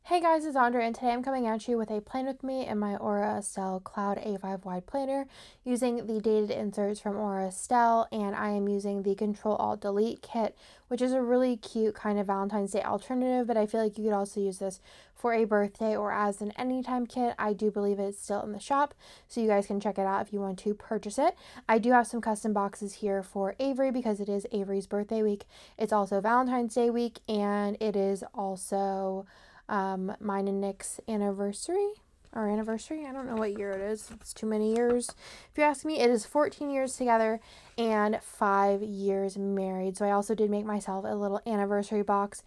Hey guys, it's Andrea, and today I'm coming at you with a plan with me in my Aura Estelle Cloud A5 wide planner using the dated inserts from Aura Estelle, and I am using the Ctrl-Alt-Delete kit, which is a really cute kind of Valentine's Day alternative, but I feel like you could also use this for a birthday or as an anytime kit. I do believe it's still in the shop, so you guys can check it out if you want to purchase it. I do have some custom boxes here for Avery because it is Avery's birthday week. It's also Valentine's Day week, and it is also mine and Nick's anniversary. Our anniversary. I don't know what year it is. It's too many years. If you ask me, it is 14 years together and 5 years married. So I also did make myself a little anniversary box.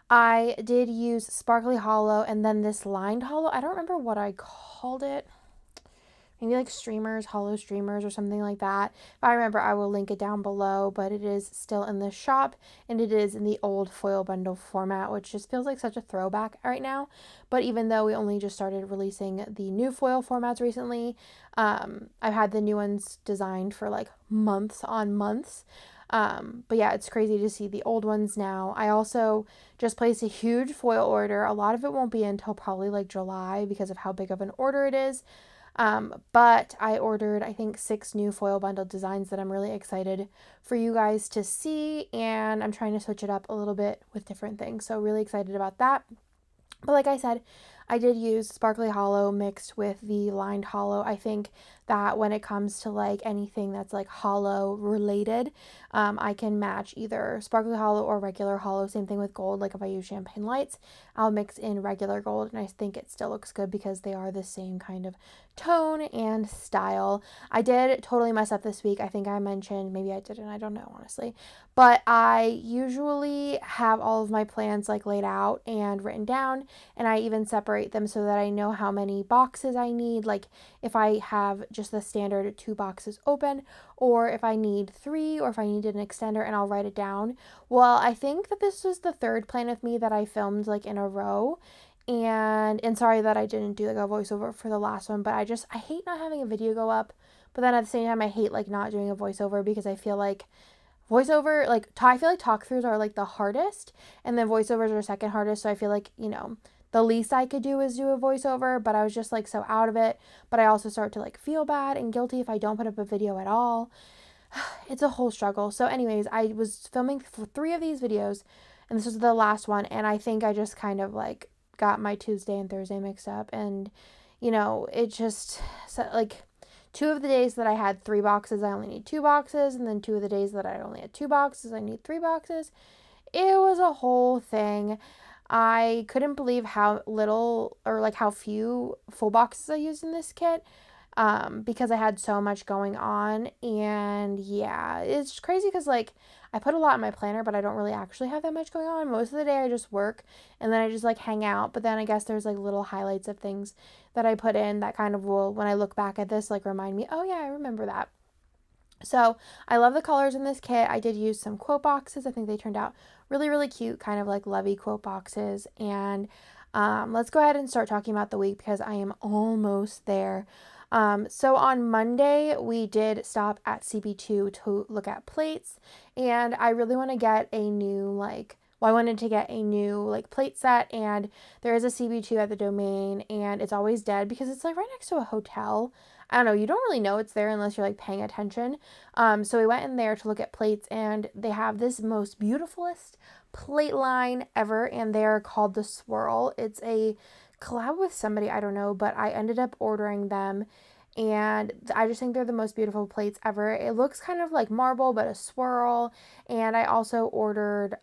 I did use Sparkly Hollow and then this lined hollow. I don't remember what I called it. Maybe like streamers, hollow streamers or something like that. If I remember, I will link it down below, but it is still in the shop and it is in the old foil bundle format, which just feels like such a throwback right now. But even though we only just started releasing the new foil formats recently, I've had the new ones designed for like months on months. But yeah, it's crazy to see the old ones now. I also just placed a huge foil order. A lot of it won't be until probably like July because of how big of an order it is. But I ordered, I think, 6 new foil bundle designs that I'm really excited for you guys to see, and I'm trying to switch it up a little bit with different things. So really excited about that. But like I said, I did use Sparkly Hollow mixed with the lined hollow. I think that when it comes to like anything that's like hollow related, I can match either Sparkly Hollow or regular hollow. Same thing with gold. Like if I use Champagne Lights, I'll mix in regular gold, and I think it still looks good because they are the same kind of tone and style. I did totally mess up this week. I think I mentioned, maybe I didn't, I don't know honestly, but I usually have all of my plans like laid out and written down, and I even separate them so that I know how many boxes I need, like if I have just the standard 2 boxes open, or if I need 3, or if I need an extender, and I'll write it down. Well, I think that this was the 3rd plan with me that I filmed like in a row, and sorry that I didn't do like a voiceover for the last one, but I hate not having a video go up, but then at the same time I hate like not doing a voiceover because I feel like voiceover, like I feel like talk throughs are like the hardest, and then voiceovers are second hardest. So I feel like, the least I could do is do a voiceover, but I was just like so out of it. But I also start to like feel bad and guilty if I don't put up a video at all. It's a whole struggle. So anyways, I was filming 3 of these videos, and this was the last one, and I think I just kind of like got my Tuesday and Thursday mixed up, and it just like 2 of the days that I had 3 boxes, I only need 2 boxes, and then 2 of the days that I only had 2 boxes, I need 3 boxes. It was a whole thing. I couldn't believe how little or like how few full boxes I used in this kit, because I had so much going on. And yeah, it's crazy because like I put a lot in my planner, but I don't really actually have that much going on. Most of the day I just work, and then I just like hang out. But then I guess there's like little highlights of things that I put in that kind of will, when I look back at this, like remind me, oh yeah, I remember that. So I love the colors in this kit. I did use some quote boxes. I think they turned out really, really cute, kind of like lovey quote boxes. And let's go ahead and start talking about the week because I am almost there. So on Monday, we did stop at CB2 to look at plates, and I really want to get a new, I wanted to get a new plate set, and there is a CB2 at the Domain, and it's always dead because it's like right next to a hotel. I don't know, you don't really know it's there unless you're like paying attention. So we went in there to look at plates, and they have this most beautifulest plate line ever, and they're called the Swirl. It's a collab with somebody, I don't know, but I ended up ordering them, and I just think they're the most beautiful plates ever. It looks kind of like marble, but a swirl. And I also ordered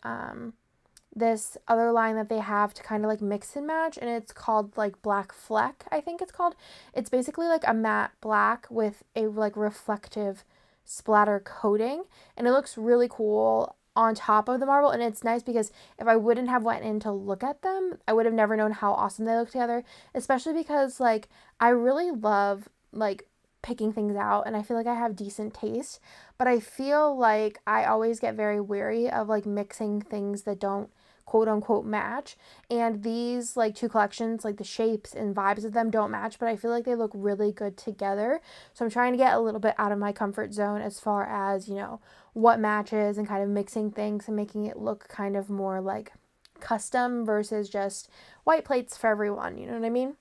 this other line that they have to kind of like mix and match, and it's called like Black Fleck, I think it's called. It's basically like a matte black with a like reflective splatter coating, and it looks really cool on top of the marble. And it's nice because if I wouldn't have went in to look at them, I would have never known how awesome they look together, especially because like I really love like picking things out, and I feel like I have decent taste, but I feel like I always get very wary of like mixing things that don't quote unquote match. And these like 2 collections, like the shapes and vibes of them don't match, but I feel like they look really good together. So I'm trying to get a little bit out of my comfort zone as far as, what matches, and kind of mixing things and making it look kind of more like custom versus just white plates for everyone, you know what I mean?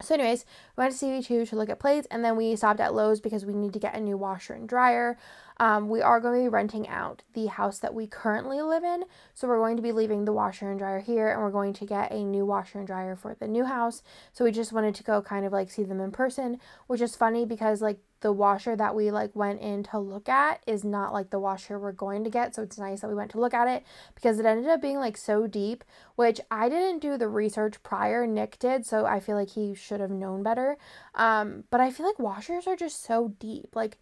So anyways, we went to CV2 to look at plates, and then we stopped at Lowe's because we need to get a new washer and dryer. We are going to be renting out the house that we currently live in, so we're going to be leaving the washer and dryer here, and we're going to get a new washer and dryer for the new house. So we just wanted to go kind of like see them in person, which is funny because like the washer that we like went in to look at is not like the washer we're going to get. So it's nice that we went to look at it because it ended up being like so deep, which I didn't do the research prior. Nick did, so I feel like he should have known better. But I feel like washers are just so deep. Like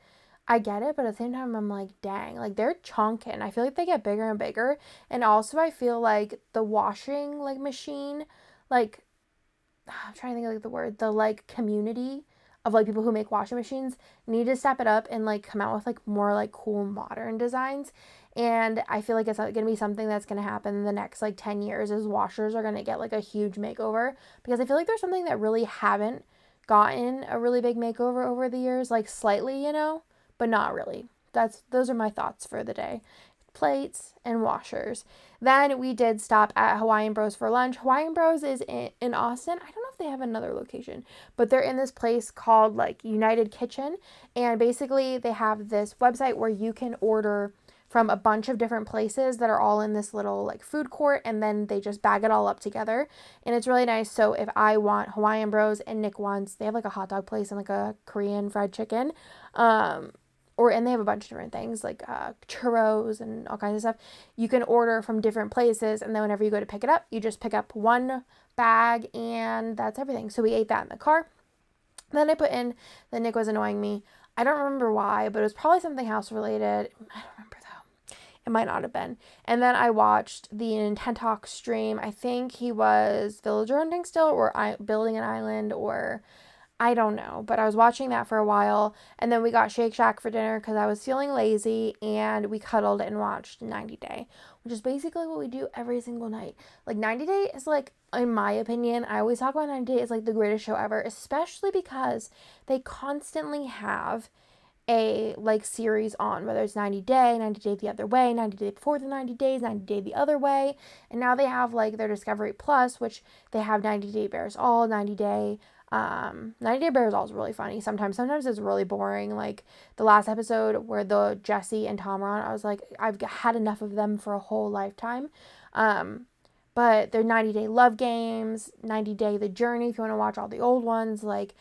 I get it, but at the same time I'm like, dang, like they're chunking. I feel like they get bigger and bigger. And also I feel like the washing like machine, like I'm trying to think of like the word, the like community of like people who make washing machines need to step it up and like come out with like more like cool modern designs. And I feel like it's going to be something that's going to happen in the next like 10 years is washers are going to get like a huge makeover, because I feel like there's something that really haven't gotten a really big makeover over the years, like slightly, you know, but not really. Those are my thoughts for the day. Plates and washers. Then we did stop at Hawaiian Bros for lunch. Hawaiian Bros is in Austin. I don't know if they have another location, but they're in this place called like United Kitchen. And basically they have this website where you can order from a bunch of different places that are all in this little like food court, and then they just bag it all up together. And it's really nice. So if I want Hawaiian Bros and Nick wants, they have like a hot dog place and like a Korean fried chicken. And they have a bunch of different things like churros and all kinds of stuff. You can order from different places, and then whenever you go to pick it up, you just pick up one bag, and that's everything. So we ate that in the car. Then I put in that Nick was annoying me. I don't remember why, but it was probably something house related. I don't remember though. It might not have been. And then I watched the Nintendox stream. I think he was villager hunting still, or building an island, or I don't know, but I was watching that for a while, and then we got Shake Shack for dinner because I was feeling lazy, and we cuddled and watched 90 Day, which is basically what we do every single night. Like 90 Day is like, in my opinion, I always talk about 90 Day as like the greatest show ever, especially because they constantly have a like series on, whether it's 90 Day, 90 Day the other way, 90 Day before the 90 days, 90 Day the other way, and now they have like their Discovery Plus, which they have 90 Day Bears All, 90 Day 90 Day Bears All is really funny. Sometimes it's really boring. Like the last episode where the Jesse and Tom are on, I was like, I've had enough of them for a whole lifetime. But they're 90 Day Love Games, 90 Day The Journey, if you want to watch all the old ones, like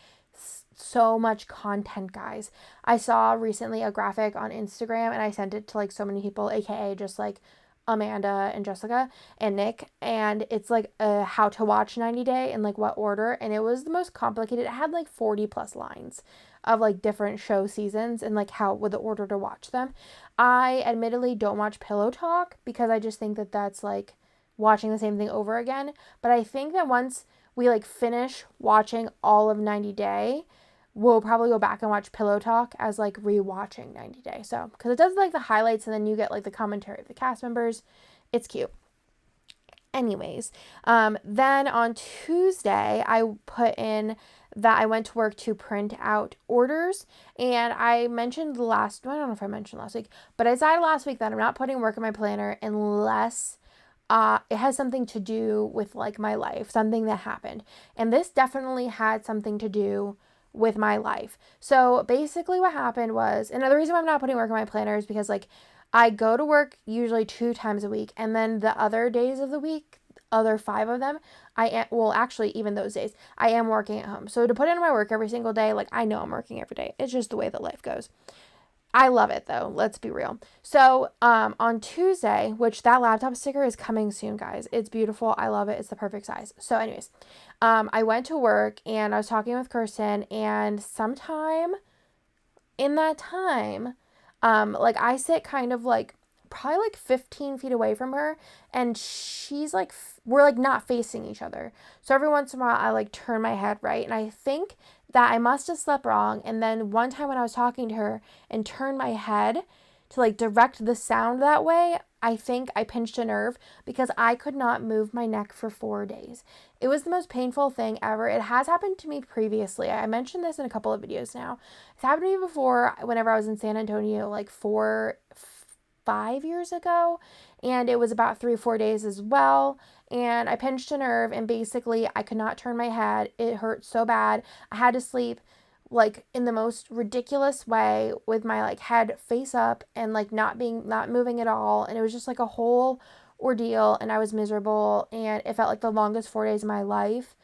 so much content, guys. I saw recently a graphic on Instagram, and I sent it to like so many people, aka just like Amanda and Jessica and Nick, and it's like a how to watch 90 Day and like what order, and it was the most complicated. It had like 40 plus lines of like different show seasons and like how with the order to watch them. I admittedly don't watch Pillow Talk because I just think that that's like watching the same thing over again, but I think that once we like finish watching all of 90 Day, we'll probably go back and watch Pillow Talk as like rewatching 90 Day. So, because it does like the highlights, and then you get like the commentary of the cast members. It's cute. Anyways, then on Tuesday, I put in that I went to work to print out orders, and I mentioned I don't know if I mentioned last week, but I decided last week that I'm not putting work in my planner unless it has something to do with like my life, something that happened. And this definitely had something to do with my life. So basically what happened was, and the reason why I'm not putting work in my planner is because like I go to work usually 2 times a week, and then the other days of the week, other 5 of them, actually even those days, I am working at home. So to put in my work every single day, like I know I'm working every day. It's just the way that life goes. I love it though. Let's be real. So on Tuesday, which that laptop sticker is coming soon, guys. It's beautiful. I love it. It's the perfect size. So anyways, I went to work and I was talking with Kirsten, and sometime in that time, like I sit kind of like probably like 15 feet away from her, and she's like, we're like not facing each other. So every once in a while I like turn my head right, and I think that I must have slept wrong. And then one time when I was talking to her and turned my head to like direct the sound that way, I think I pinched a nerve because I could not move my neck for 4 days. It was the most painful thing ever. It has happened to me previously. I mentioned this in a couple of videos now. It's happened to me before whenever I was in San Antonio like 5 years ago, and it was about 3 or 4 days as well. And I pinched a nerve, and basically I could not turn my head. It hurt so bad. I had to sleep like in the most ridiculous way with my like head face up and like not moving at all, and it was just like a whole ordeal, and I was miserable, and it felt like the longest 4 days of my life.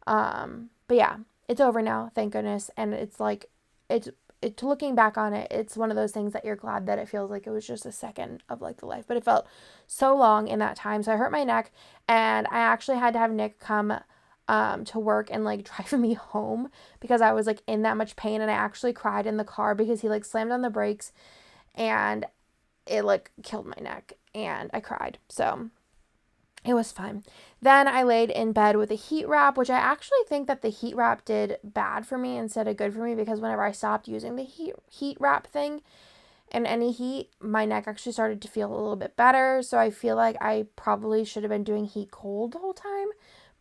But yeah, it's over now, thank goodness. And it's like it's looking back on it, it's one of those things that you're glad that it feels like it was just a second of like the life, but it felt so long in that time. So I hurt my neck, and I actually had to have Nick come to work and like drive me home because I was like in that much pain, and I actually cried in the car because he like slammed on the brakes, and it like killed my neck, and I cried. So it was fine. Then I laid in bed with a heat wrap, which I actually think that the heat wrap did bad for me instead of good for me, because whenever I stopped using the heat wrap thing and any heat, my neck actually started to feel a little bit better. So I feel like I probably should have been doing heat cold the whole time.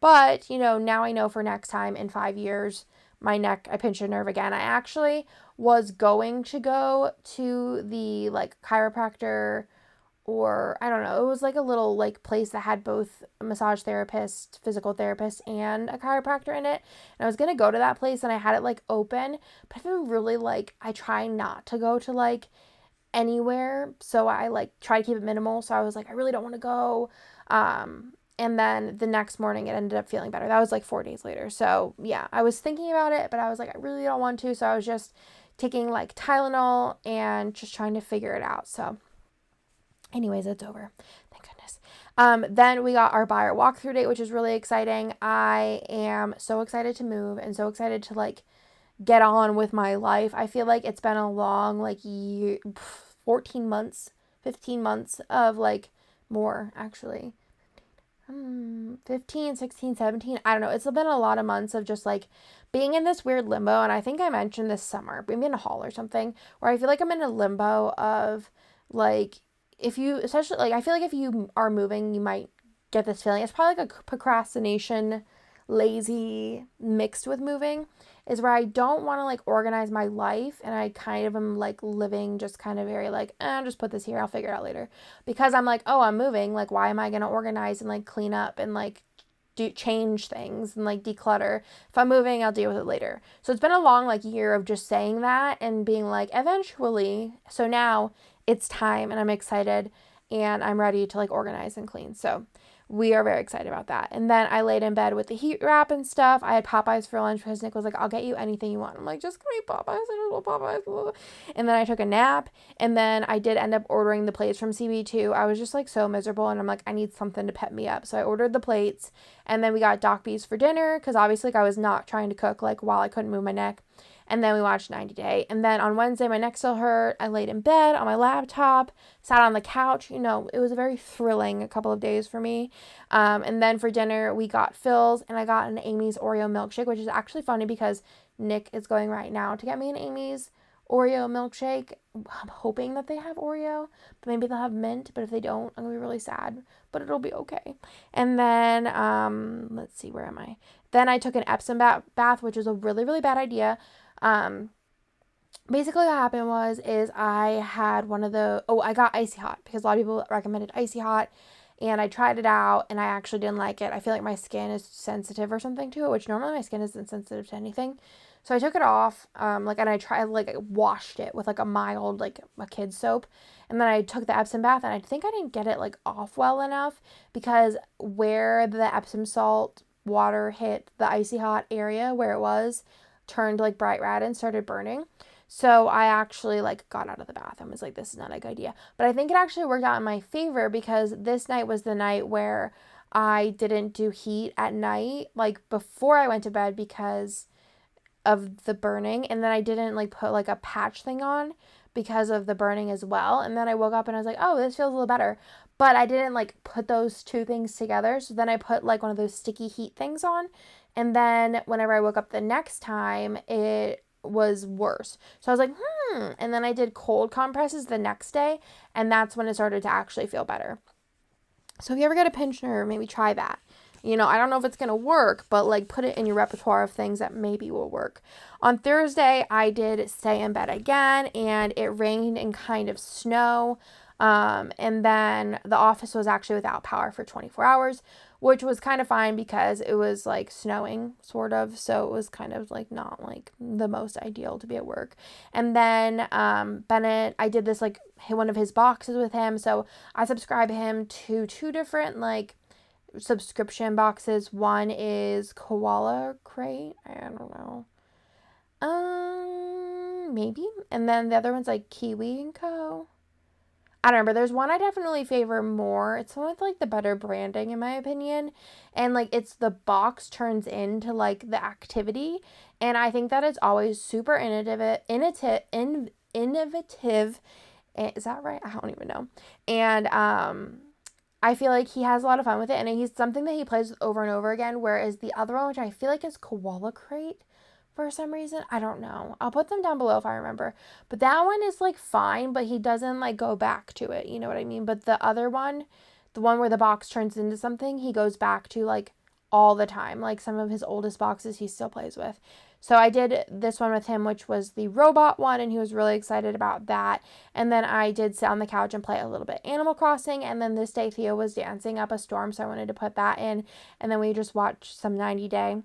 But, now I know for next time in 5 years, my neck, I pinched a nerve again. I actually was going to go to the like chiropractor, or I don't know, it was like a little like place that had both a massage therapist, physical therapist, and a chiropractor in it. And I was going to go to that place, and I had it like open, but I've been really like, I try not to go to like anywhere. So I like try to keep it minimal. So I was like, I really don't want to go. And then the next morning it ended up feeling better. That was like 4 days later. So yeah, I was thinking about it, but I was like, I really don't want to. So I was just taking like Tylenol and just trying to figure it out. So anyways, it's over. Thank goodness. Then we got our buyer walkthrough date, which is really exciting. I am so excited to move and so excited to like get on with my life. I feel like it's been a long like year, 14 months, 15 months of like more actually. 15, 16, 17. I don't know. It's been a lot of months of just like being in this weird limbo. And I think I mentioned this summer, maybe in a haul or something, where I feel like I'm in a limbo of like, if you, especially like, I feel like if you are moving, you might get this feeling. It's probably like a procrastination, lazy mixed with moving, is where I don't want to like organize my life, and I kind of am like living just kind of very like, I'll just put this here, I'll figure it out later, because I'm like, oh, I'm moving, like why am I going to organize and like clean up and like change things and like declutter? If I'm moving, I'll deal with it later. So it's been a long like year of just saying that and being like, eventually. So now it's time, and I'm excited, and I'm ready to like organize and clean. So we are very excited about that. And then I laid in bed with the heat wrap and stuff. I had Popeyes for lunch because Nick was like, I'll get you anything you want. I'm like, just give me Popeyes. I just want Popeyes. And then I took a nap. And then I did end up ordering the plates from CB2. I was just like so miserable, and I'm like, I need something to pep me up. So I ordered the plates, and then we got Doc B's for dinner because obviously like, I was not trying to cook like while I couldn't move my neck. And then we watched 90 Day. And then on Wednesday, my neck still hurt. I laid in bed on my laptop, sat on the couch. It was a very thrilling a couple of days for me. And then for dinner, we got Phil's, and I got an Amy's Oreo milkshake, which is actually funny because Nick is going right now to get me an Amy's Oreo milkshake. I'm hoping that they have Oreo, but maybe they'll have mint. But if they don't, I'm going to be really sad, but it'll be okay. And then, let's see, where am I? Then I took an Epsom bath, which was a really, really bad idea. Basically what happened is I had I got Icy Hot because a lot of people recommended Icy Hot, and I tried it out, and I actually didn't like it. I feel like my skin is sensitive or something to it, which normally my skin isn't sensitive to anything. So I took it off, and I tried, I washed it with, a mild, a kid's soap. And then I took the Epsom bath, and I think I didn't get it, off well enough, because where the Epsom salt water hit the Icy Hot area where it was, turned, bright red and started burning. So I actually, got out of the bath and was like, this is not a good idea. But I think it actually worked out in my favor, because this night was the night where I didn't do heat at night, before I went to bed, because of the burning, and then I didn't put a patch thing on because of the burning as well. And then I woke up and I was like, oh, this feels a little better, but I didn't put those two things together. So then I put one of those sticky heat things on, and then whenever I woke up the next time, it was worse. So I was like, and then I did cold compresses the next day, and that's when it started to actually feel better. So if you ever get a pinched nerve, maybe try that. I don't know if it's going to work, but put it in your repertoire of things that maybe will work. On Thursday, I did stay in bed again, and it rained and kind of snow. And then the office was actually without power for 24 hours, which was kind of fine because it was like snowing sort of. So it was kind of like not like the most ideal to be at work. And then Bennett, I did this like one of his boxes with him. So I subscribe him to 2 different like subscription boxes. One is Koala Crate. I don't know. Maybe. And then the other one's like Kiwi and Co. I don't remember. There's one I definitely favor more. It's one with like the better branding in my opinion. And like it's the box turns into like the activity. And I think that it's always super innovative. Is that right? I don't even know. And I feel like he has a lot of fun with it, and he's something that he plays with over and over again, whereas the other one, which I feel like is Koala Crate for some reason, I don't know. I'll put them down below if I remember. But that one is like fine, but he doesn't like go back to it, you know what I mean? But the other one, the one where the box turns into something, he goes back to like all the time. Like some of his oldest boxes he still plays with. So I did this one with him, which was the robot one, and he was really excited about that. And then I did sit on the couch and play a little bit Animal Crossing. And then this day Theo was dancing up a storm, so I wanted to put that in. And then we just watched some 90 Day.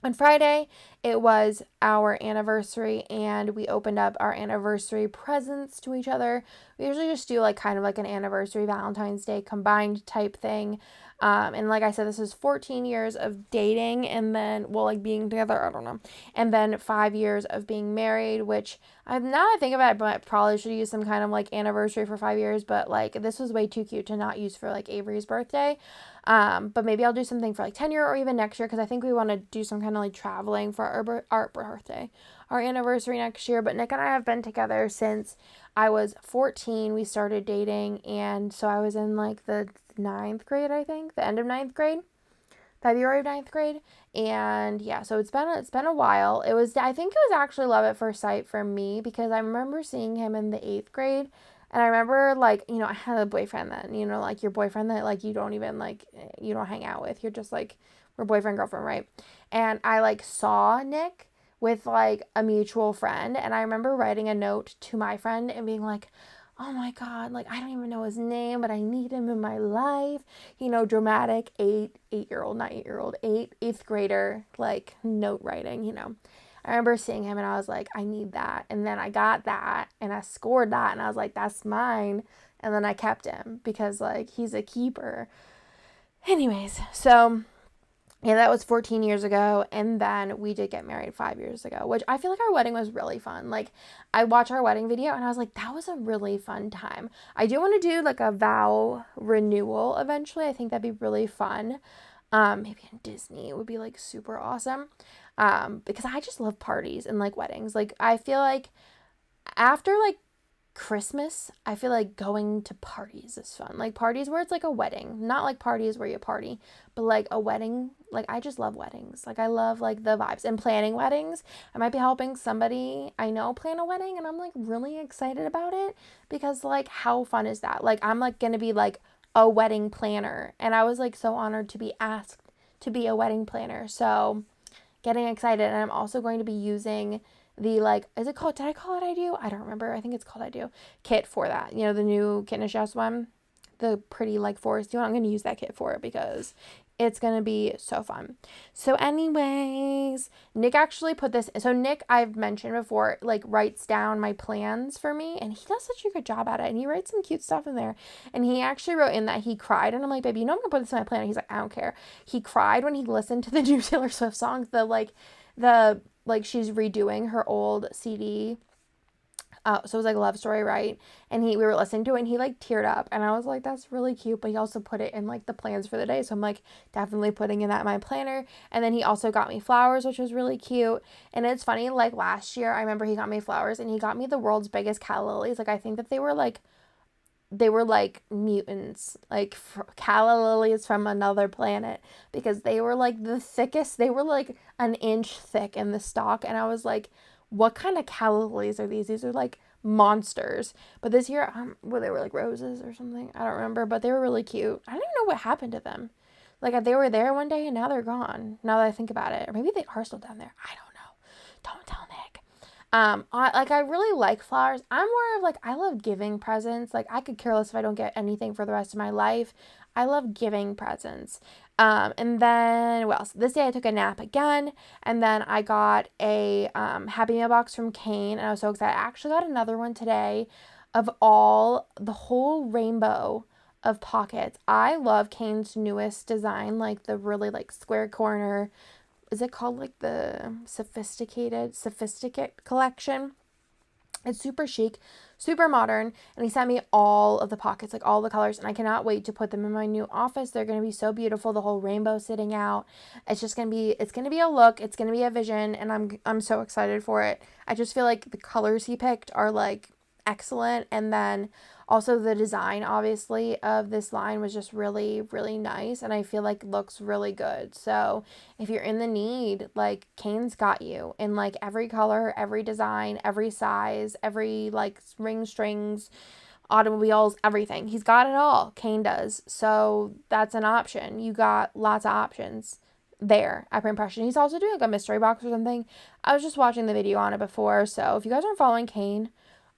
On Friday, it was our anniversary, and we opened up our anniversary presents to each other. We usually just do like kind of like an anniversary Valentine's Day combined type thing. And like I said, this is 14 years of dating, and then, well, like being together, I don't know. And then 5 years of being married, which now that I think about it, I probably should use some kind of like anniversary for 5 years, but like this was way too cute to not use for like Avery's birthday. But maybe I'll do something for like 10-year or even next year, because I think we want to do some kind of like traveling for our birthday, our anniversary next year. But Nick and I have been together since I was 14. We started dating, and so I was in like the 9th grade, I think, the end of 9th grade. February of 9th grade. And yeah, so it's been a while. I think it was actually love at first sight for me, because I remember seeing him in the 8th grade. And I remember, like, you know, I had a boyfriend then, you know, like your boyfriend that, like, you don't even, like, you don't hang out with. You're just, like, we're boyfriend, girlfriend, right? And I, like, saw Nick with, like, a mutual friend. And I remember writing a note to my friend and being like, oh my God, like, I don't even know his name, but I need him in my life. You know, dramatic 8-year-old, not 8-year-old, 8th grader, like, note writing, you know. I remember seeing him and I was like, I need that. And then I got that and I scored that and I was like, that's mine. And then I kept him because, like, he's a keeper. Anyways, so yeah, that was 14 years ago. And then we did get married 5 years ago, which I feel like our wedding was really fun. Like, I watched our wedding video and I was like, that was a really fun time. I do want to do like a vow renewal eventually. I think that'd be really fun. Maybe in Disney. It would be like super awesome. Because I just love parties and like weddings. Like, I feel like after like Christmas, I feel like going to parties is fun. Like parties where it's like a wedding, not like parties where you party, but like a wedding. Like, I just love weddings. Like, I love like the vibes and planning weddings. I might be helping somebody I know plan a wedding, and I'm like really excited about it, because like how fun is that? Like, I'm like gonna be like a wedding planner, and I was like so honored to be asked to be a wedding planner. So getting excited. And I'm also going to be using the, like, is it called, did I call it I Do? I don't remember. I think it's called I Do kit for that. You know, the new Kit and Chef's one, the pretty like foresty one. I'm going to use that kit for it because it's going to be so fun. So anyways, Nick actually put this. So Nick, I've mentioned before, like, writes down my plans for me, and he does such a good job at it. And he writes some cute stuff in there. And he actually wrote in that he cried. And I'm like, baby, you know I'm going to put this in my planner. He's like, I don't care. He cried when he listened to the new Taylor Swift songs. Like she's redoing her old CD. So it was like a love story, right? And we were listening to it and he like teared up, and I was like, that's really cute. But he also put it in like the plans for the day. So I'm like definitely putting in that in my planner. And then he also got me flowers, which was really cute. And it's funny, like last year, I remember he got me flowers and he got me the world's biggest calla lilies. Like, I think that they were like mutants, like calla lilies from another planet, because they were like the thickest. They were like an inch thick in the stalk. And I was like, what kind of calla lilies are these? These are like monsters. But this year, well, they were like roses or something. I don't remember, but they were really cute. I don't even know what happened to them. Like, they were there one day and now they're gone, now that I think about it. Or maybe they are still down there. I don't know. Don't tell Nick. I really like flowers. I'm more of like, I love giving presents. Like, I could care less if I don't get anything for the rest of my life. I love giving presents. And then, well, so this day I took a nap again, and then I got a Happy Meal box from Kane, and I was so excited. I actually got another one today of the whole rainbow of pockets. I love Kane's newest design, like the really like square corner, is it called like the sophisticate collection? It's super chic, super modern, and he sent me all of the pockets, like all the colors, and I cannot wait to put them in my new office. They're going to be so beautiful, the whole rainbow sitting out. It's going to be a look, it's going to be a vision, and I'm so excited for it. I just feel like the colors he picked are like excellent, and then also the design obviously of this line was just really really nice, and I feel like looks really good. So if you're in the need, like Kane's got you in like every color, every design, every size, every like ring strings, automobiles, everything. He's got it all. Kane does. So that's an option. You got lots of options there at Print Impression. He's also doing like a mystery box or something. I was just watching the video on it before. So if you guys aren't following Kane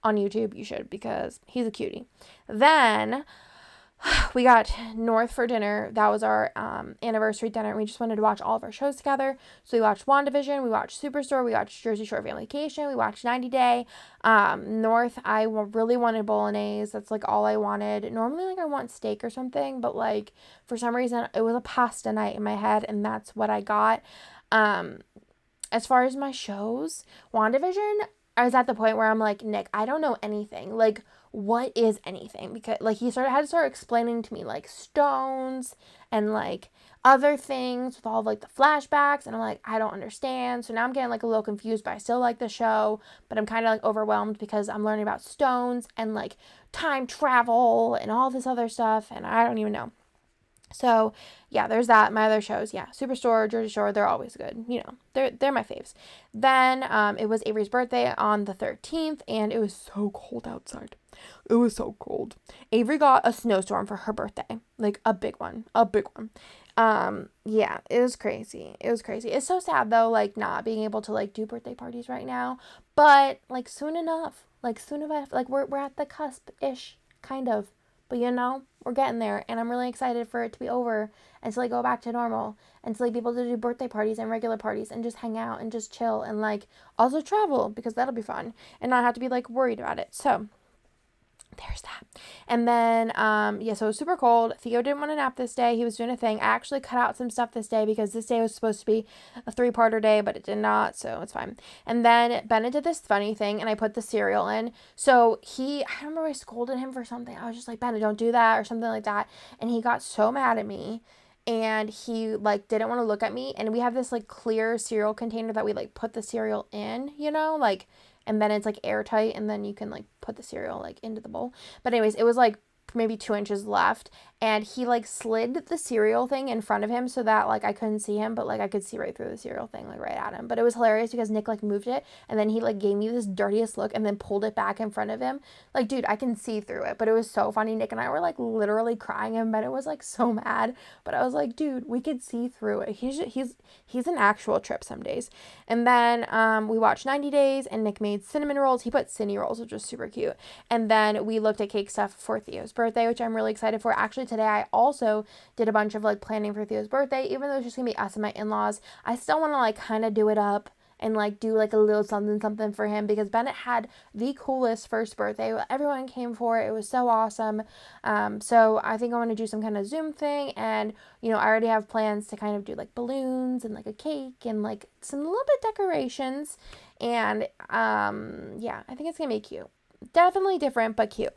on YouTube, you should, because he's a cutie. Then we got North for dinner. That was our anniversary dinner. We just wanted to watch all of our shows together. So we watched WandaVision, we watched Superstore, we watched Jersey Shore Family Vacation, we watched 90 Day. North, I really wanted bolognese. That's like all I wanted. Normally, like I want steak or something, but like for some reason it was a pasta night in my head, and that's what I got. As far as my shows, WandaVision, I was at the point where I'm like, Nick, I don't know anything. Like, what is anything? Because like he had to start explaining to me like stones and like other things with all of, like the flashbacks, and I'm like, I don't understand. So now I'm getting like a little confused, but I still like the show, but I'm kind of like overwhelmed because I'm learning about stones and like time travel and all this other stuff, and I don't even know. So yeah, there's that. My other shows, yeah, Superstore, Jersey Shore, they're always good. You know, they're my faves. Then it was Avery's birthday on the 13th, and it was so cold outside. It was so cold. Avery got a snowstorm for her birthday, like a big one, a big one. Yeah, it was crazy. It was crazy. It's so sad though, like not being able to like do birthday parties right now, but like soon enough, like we're at the cusp ish, kind of. But you know, we're getting there, and I'm really excited for it to be over and to like go back to normal and to like be able to do birthday parties and regular parties and just hang out and just chill and like also travel, because that'll be fun and not have to be like worried about it. So there's that. And then yeah, so it was super cold. Theo didn't want to nap this day. He was doing a thing. I actually cut out some stuff this day because this day was supposed to be a 3-parter day, but it did not, so it's fine. And then Bennett did this funny thing, and I put the cereal in. So I remember I scolded him for something. I was just like, Bennett, don't do that, or something like that. And he got so mad at me, and he like didn't want to look at me. And we have this like clear cereal container that we like put the cereal in, you know, like, and then it's like airtight, and then you can like put the cereal like into the bowl. But anyways, it was like maybe 2 inches left, and he like slid the cereal thing in front of him so that like I couldn't see him, but like I could see right through the cereal thing, like right at him. But it was hilarious because Nick like moved it, and then he like gave me this dirtiest look and then pulled it back in front of him. Like, dude, I can see through it. But it was so funny. Nick and I were like literally crying, and Bennett was like so mad, but I was like, dude, we could see through it. He's an actual trip some days. And then we watched 90 Days, and Nick made cinnamon rolls. He put Cinny rolls, which was super cute. And then we looked at cake stuff for Theo's birthday, which I'm really excited for. Actually, today I also did a bunch of like planning for Theo's birthday. Even though it's just gonna be us and my in-laws, I still want to like kind of do it up and like do like a little something for him, because Bennett had the coolest first birthday. Everyone came for it. It was so awesome. So I think I want to do some kind of Zoom thing, and you know, I already have plans to kind of do like balloons and like a cake and like some little bit decorations. And yeah, I think it's gonna be cute. Definitely different, but cute.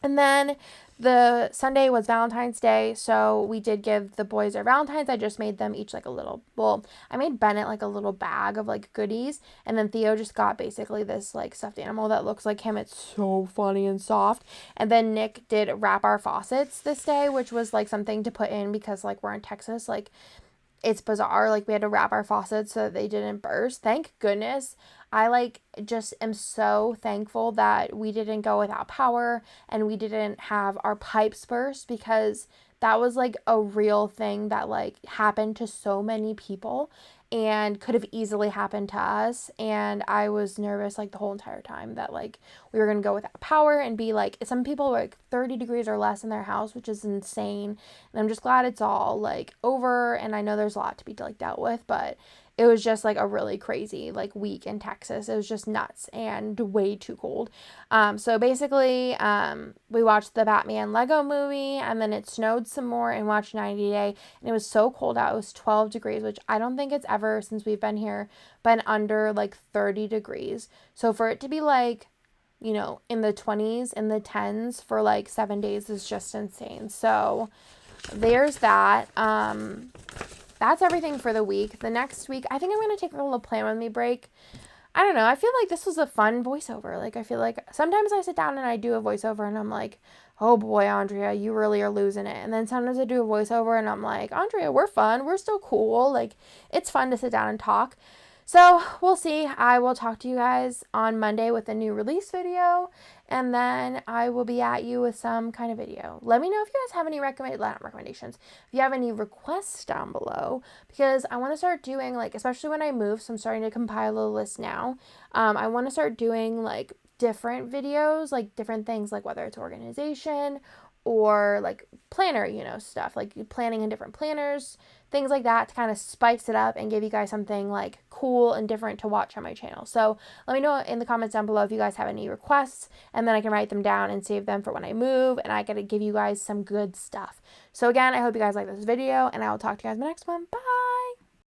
And then the Sunday was Valentine's Day, so we did give the boys their Valentines. I just made them each like a little, well, I made Bennett like a little bag of like goodies, and then Theo just got basically this like stuffed animal that looks like him. It's so funny and soft. And then Nick did wrap our faucets this day, which was like something to put in because like we're in Texas, like it's bizarre. Like we had to wrap our faucets so that they didn't burst. Thank goodness. I like just am so thankful that we didn't go without power and we didn't have our pipes burst, because that was like a real thing that like happened to so many people and could have easily happened to us. And I was nervous like the whole entire time that like we were gonna go without power and be like, some people were like 30 degrees or less in their house, which is insane. And I'm just glad it's all like over. And I know there's a lot to be like dealt with, but it was just like a really crazy like week in Texas. It was just nuts and way too cold. So basically, we watched the Batman Lego movie, and then it snowed some more and watched 90 Day. And it was so cold out. It was 12 degrees, which I don't think it's ever since we've been here been under like 30 degrees. So for it to be like, you know, in the 20s, in the 10s for like 7 days is just insane. So there's that. That's everything for the week. The next week, I think I'm going to take a little plan with me break. I don't know. I feel like this was a fun voiceover. Like, I feel like sometimes I sit down and I do a voiceover and I'm like, oh boy, Andrea, you really are losing it. And then sometimes I do a voiceover and I'm like, Andrea, we're fun. We're still cool. Like, it's fun to sit down and talk. So we'll see. I will talk to you guys on Monday with a new release video, and then I will be at you with some kind of video. Let me know if you guys have any recommendations. If you have any requests down below, because I want to start doing like, especially when I move, so I'm starting to compile a list now. I want to start doing like different videos, like different things, like whether it's organization or like planner, you know, stuff like planning in different planners, things like that, to kind of spice it up and give you guys something like cool and different to watch on my channel. So let me know in the comments down below if you guys have any requests, and then I can write them down and save them for when I move, and I gotta give you guys some good stuff. So again, I hope you guys like this video, and I will talk to you guys in the next one. Bye!